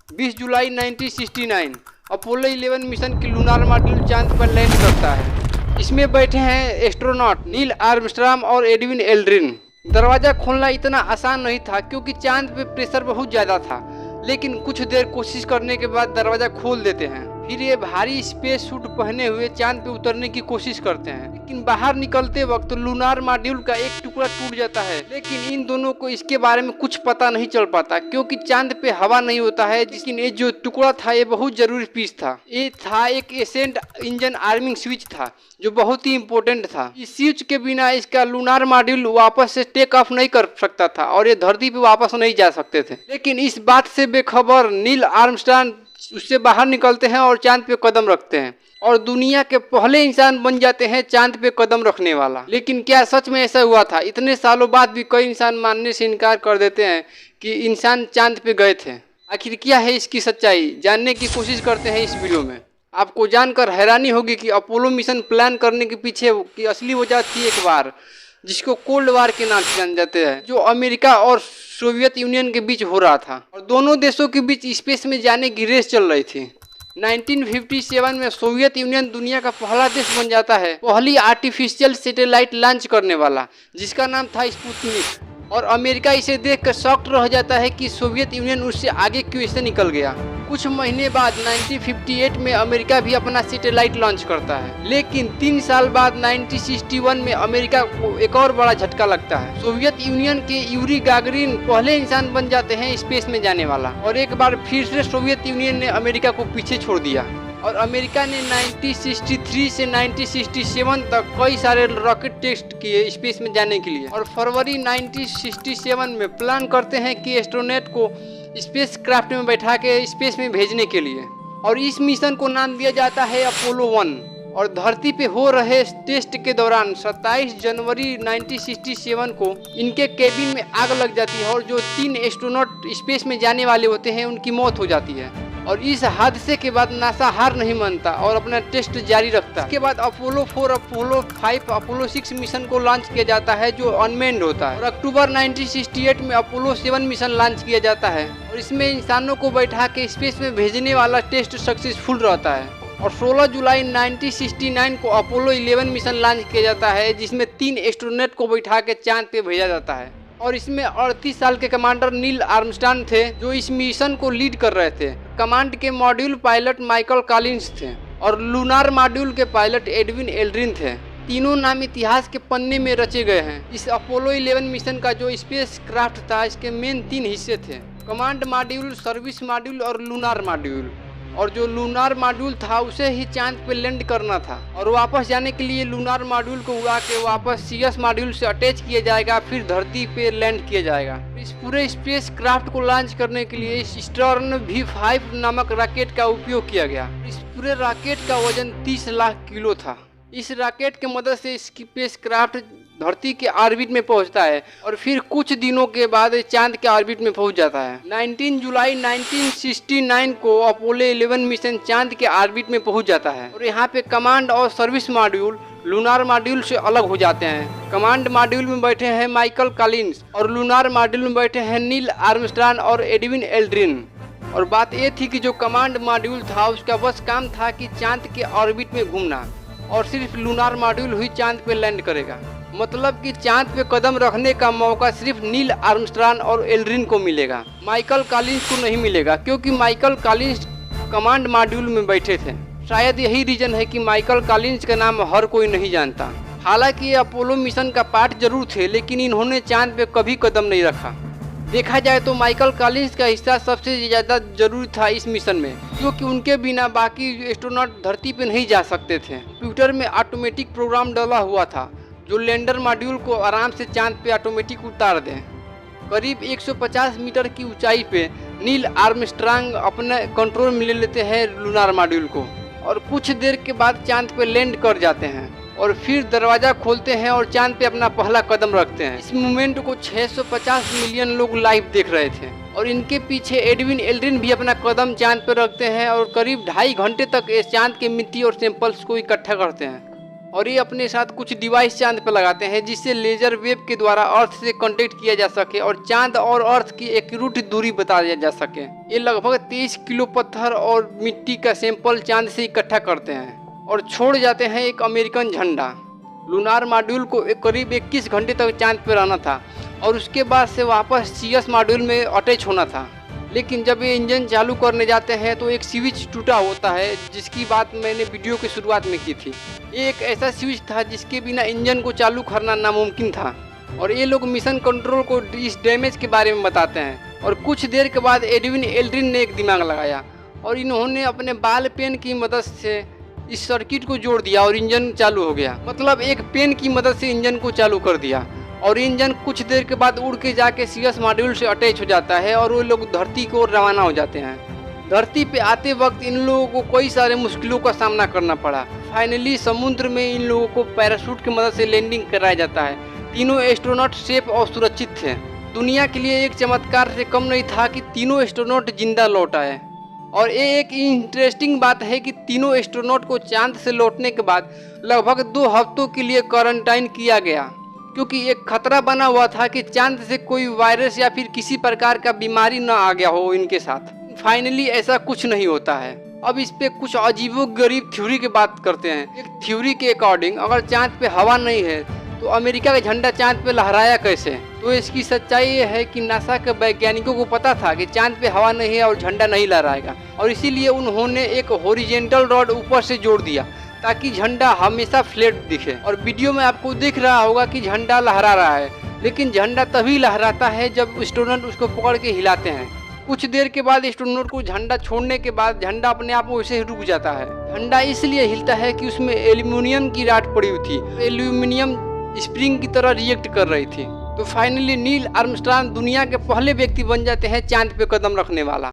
20 जुलाई 1969 Apollo 11 mission की lunar module चांद पर लैंड करता है। इसमें बैठे हैं एस्ट्रोनॉट नील आर्मस्ट्रांग और एडविन एल्ड्रिन। दरवाज़ा खोलना इतना आसान नहीं था क्योंकि चांद पे प्रेशर बहुत ज़्यादा था, लेकिन कुछ देर कोशिश करने के बाद दरवाज़ा खोल देते हैं। फिर ये भारी स्पेस सूट पहने हुए चांद पे उतरने की कोशिश करते हैं, लेकिन बाहर निकलते वक्त लूनार मॉड्यूल का एक टुकड़ा टूट जाता है। लेकिन इन दोनों को इसके बारे में कुछ पता नहीं चल पाता क्योंकि चांद पे हवा नहीं होता है। लेकिन ये जो टुकड़ा था ये बहुत जरूरी पीस था। ये था एक एसेंट इंजन आर्मिंग स्विच था जो बहुत ही इम्पोर्टेंट था। इस स्विच के बिना इसका लूनार मॉड्यूल वापस से टेक ऑफ नहीं कर सकता था और ये धरती पे वापस नहीं जा सकते थे। लेकिन इस बात से बेखबर नील आर्मस्ट्रांग उससे बाहर निकलते हैं और चांद पे कदम रखते हैं और दुनिया के पहले इंसान बन जाते हैं चांद पे कदम रखने वाला। लेकिन क्या सच में ऐसा हुआ था? इतने सालों बाद भी कई इंसान मानने से इनकार कर देते हैं कि इंसान चांद पे गए थे। आखिर क्या है इसकी सच्चाई, जानने की कोशिश करते हैं इस वीडियो में। आपको जानकर हैरानी होगी कि अपोलो मिशन प्लान करने के पीछे की असली वजह थी एक वार जिसको कोल्ड वार के नाम से जाने जाते हैं, जो अमेरिका और सोवियत यूनियन के बीच हो रहा था और दोनों देशों के बीच स्पेस में जाने की रेस चल रही थी। 1957 में सोवियत यूनियन दुनिया का पहला देश बन जाता है, पहली आर्टिफिशियल सैटेलाइट लॉन्च करने वाला, जिसका नाम था स्पुतनिक। और अमेरिका इसे देखकर शॉक्ड रह जाता है कि सोवियत यूनियन उससे आगे क्यों ऐसे निकल गया। कुछ महीने बाद 1958 में अमेरिका भी अपना सैटेलाइट लॉन्च करता है, लेकिन 3 साल बाद 1961 में अमेरिका को एक और बड़ा झटका लगता है। सोवियत यूनियन के यूरी गागरिन पहले इंसान बन जाते हैं स्पेस में जाने वाला और एक बार फिर से सोवियत यूनियन ने अमेरिका को पीछे छोड़ दिया और अमेरिका ने 1963 से 1967 तक कई सारे रॉकेट टेस्ट किए स्पेस में जाने के लिए और फरवरी 1967 में प्लान करते हैं कि एस्ट्रोनॉट को स्पेस क्राफ्ट में बैठा के स्पेस में भेजने के लिए। और इस मिशन को नाम दिया जाता है अपोलो 1। और धरती पे हो रहे टेस्ट के दौरान 27 जनवरी 1967 को इनके केबिन में आग लग जाती है और जो 3 एस्ट्रोनॉट स्पेस में जाने वाले होते हैं उनकी मौत हो जाती है। और इस हादसे के बाद नासा हार नहीं मानता और अपना टेस्ट जारी रखता है। इसके बाद अपोलो 4, अपोलो 5, अपोलो 6 मिशन को लॉन्च किया जाता है जो अनमेन्ड होता है। और अक्टूबर 1968 में अपोलो 7 मिशन लॉन्च किया जाता है और इसमें इंसानों को बैठा के स्पेस में भेजने वाला टेस्ट सक्सेसफुल रहता है। और 16 जुलाई 1969 को अपोलो 11 मिशन लॉन्च किया जाता है जिसमें 3 एस्ट्रोनॉट को बैठा के चांद पे भेजा जाता है। और इसमें 38 साल के कमांडर नील आर्मस्ट्रांग थे जो इस मिशन को लीड कर रहे थे। कमांड के मॉड्यूल पायलट माइकल कॉलिंस थे और लूनार मॉड्यूल के पायलट एडविन एल्ड्रिन थे। तीनों नाम इतिहास के पन्ने में रचे गए हैं। इस अपोलो 11 मिशन का जो स्पेस क्राफ्ट था इसके मेन 3 हिस्से थे, कमांड मॉड्यूल, सर्विस मॉड्यूल और लूनार मॉड्यूल। और जो लूनार मॉड्यूल था उसे ही चांद पे लैंड करना था और वापस जाने के लिए लूनार मॉड्यूल को उड़ा के वापस सीएस मॉड्यूल से अटैच किया जाएगा, फिर धरती पे लैंड किया जाएगा। इस पूरे स्पेस क्राफ्ट को लॉन्च करने के लिए स्टर्न V5 नामक रॉकेट का उपयोग किया गया। इस पूरे रॉकेट का वजन 30 लाख किलो था। इस रॉकेट की मदद से स्पेस क्राफ्ट धरती के ऑर्बिट में पहुंचता है और फिर कुछ दिनों के बाद चांद के ऑर्बिट में पहुंच जाता है। 19 जुलाई 1969 को अपोलो 11 मिशन चांद के ऑर्बिट में पहुंच जाता है और यहाँ पे कमांड और सर्विस मॉड्यूल लूनार मॉड्यूल से अलग हो जाते हैं। कमांड मॉड्यूल में बैठे हैं माइकल कॉलिंस और लूनार मॉड्यूल में बैठे हैं नील आर्मस्ट्रांग और एडविन एल्ड्रिन। और बात ये थी कि जो कमांड मॉड्यूल था उसका बस काम था कि चांद के ऑर्बिट में घूमना और सिर्फ लूनार मॉड्यूल ही चांद पे लैंड करेगा। मतलब कि चांद पे कदम रखने का मौका सिर्फ नील आर्मस्ट्रांग और एल्ड्रिन को मिलेगा, माइकल कॉलिंस को नहीं मिलेगा क्योंकि माइकल कॉलिंस कमांड मॉड्यूल में बैठे थे। शायद यही रीजन है कि माइकल कॉलिंस का नाम हर कोई नहीं जानता। हालांकि ये अपोलो मिशन का पार्ट जरूर थे लेकिन इन्होंने चांद पे कभी कदम नहीं रखा। देखा जाए तो माइकल कॉलिंस का हिस्सा सबसे ज़्यादा जरूरी था इस मिशन में क्योंकि उनके बिना बाकी एस्ट्रोनॉट धरती पे नहीं जा सकते थे। कंप्यूटर में ऑटोमेटिक प्रोग्राम डाला हुआ था जो लैंडर मॉड्यूल को आराम से चांद पे ऑटोमेटिक उतार दें। करीब 150 मीटर की ऊंचाई पे नील आर्मस्ट्रांग अपने कंट्रोल में ले लेते हैं लूनार मॉड्यूल को और कुछ देर के बाद चांद पे लैंड कर जाते हैं और फिर दरवाज़ा खोलते हैं और चांद पे अपना पहला कदम रखते हैं। इस मूवमेंट को 650 मिलियन लोग लाइव देख रहे थे और इनके पीछे एडविन एल्ड्रिन भी अपना कदम चांद पर रखते हैं और करीब 2.5 घंटे तक इस चांद के मिट्टी और सैंपल्स को इकट्ठा करते हैं और ये अपने साथ कुछ डिवाइस चांद पर लगाते हैं जिससे लेजर वेव के द्वारा अर्थ से कांटेक्ट किया जा सके और चांद और अर्थ की एक्यूरेट दूरी बता जा सके। ये लगभग 23 किलो पत्थर और मिट्टी का सैंपल चांद से इकट्ठा करते हैं और छोड़ जाते हैं एक अमेरिकन झंडा। लूनार मॉड्यूल को करीब 21 घंटे तक चांद पर रहना था और उसके बाद से वापस सीएस मॉड्यूल में अटैच होना था। लेकिन जब ये इंजन चालू करने जाते हैं तो एक स्विच टूटा होता है, जिसकी बात मैंने वीडियो की शुरुआत में की थी। ये एक ऐसा स्विच था जिसके बिना इंजन को चालू करना नामुमकिन था और ये लोग मिशन कंट्रोल को इस डैमेज के बारे में बताते हैं। और कुछ देर के बाद एडविन एल्ड्रिन ने एक दिमाग लगाया और इन्होंने अपने बाल पेन की मदद से इस सर्किट को जोड़ दिया और इंजन चालू हो गया। मतलब एक पेन की मदद से इंजन को चालू कर दिया और इंजन कुछ देर के बाद उड़ के जाके सीएस मॉड्यूल से अटैच हो जाता है और वो लोग धरती को रवाना हो जाते हैं। धरती पे आते वक्त इन लोगों को कई सारे मुश्किलों का सामना करना पड़ा। फाइनली समुद्र में इन लोगों को पैराशूट की मदद से लैंडिंग कराया जाता है। तीनों एस्ट्रोनॉट सेफ और सुरक्षित थे। दुनिया के लिए एक चमत्कार से कम नहीं था कि तीनों एस्ट्रोनॉट जिंदा लौट आए। और ये एक इंटरेस्टिंग बात है कि तीनों एस्ट्रोनॉट को चांद से लौटने के बाद लगभग 2 हफ्तों के लिए क्वारंटाइन किया गया, क्योंकि एक खतरा बना हुआ था कि चांद से कोई वायरस या फिर किसी प्रकार का बीमारी न आ गया हो इनके साथ। फाइनली ऐसा कुछ नहीं होता है। अब इस पे कुछ अजीबोगरीब थ्योरी की बात करते हैं। एक थ्योरी के अकॉर्डिंग अगर चांद पे हवा नहीं है तो अमेरिका का झंडा चांद पे लहराया कैसे? तो इसकी सच्चाई ये है कि नासा के वैज्ञानिकों को पता था कि चांद पे हवा नहीं है और झंडा नहीं लहराएगा, और इसीलिए उन्होंने एक हॉरिजॉन्टल रॉड ऊपर से जोड़ दिया ताकि झंडा हमेशा फ्लैट दिखे। और वीडियो में आपको दिख रहा होगा कि झंडा लहरा रहा है, लेकिन झंडा तभी लहराता है जब एस्ट्रोनॉट उसको पकड़ के हिलाते हैं। कुछ देर के बाद एस्ट्रोनॉट को झंडा छोड़ने के बाद झंडा अपने आप वैसे ही रुक जाता है। झंडा इसलिए हिलता है कि उसमें एल्यूमिनियम की राड पड़ी हुई थी। एल्यूमिनियम स्प्रिंग की तरह रिएक्ट कर रही थी। तो फाइनली नील आर्मस्ट्रांग दुनिया के पहले व्यक्ति बन जाते हैं चांद पे कदम रखने वाला।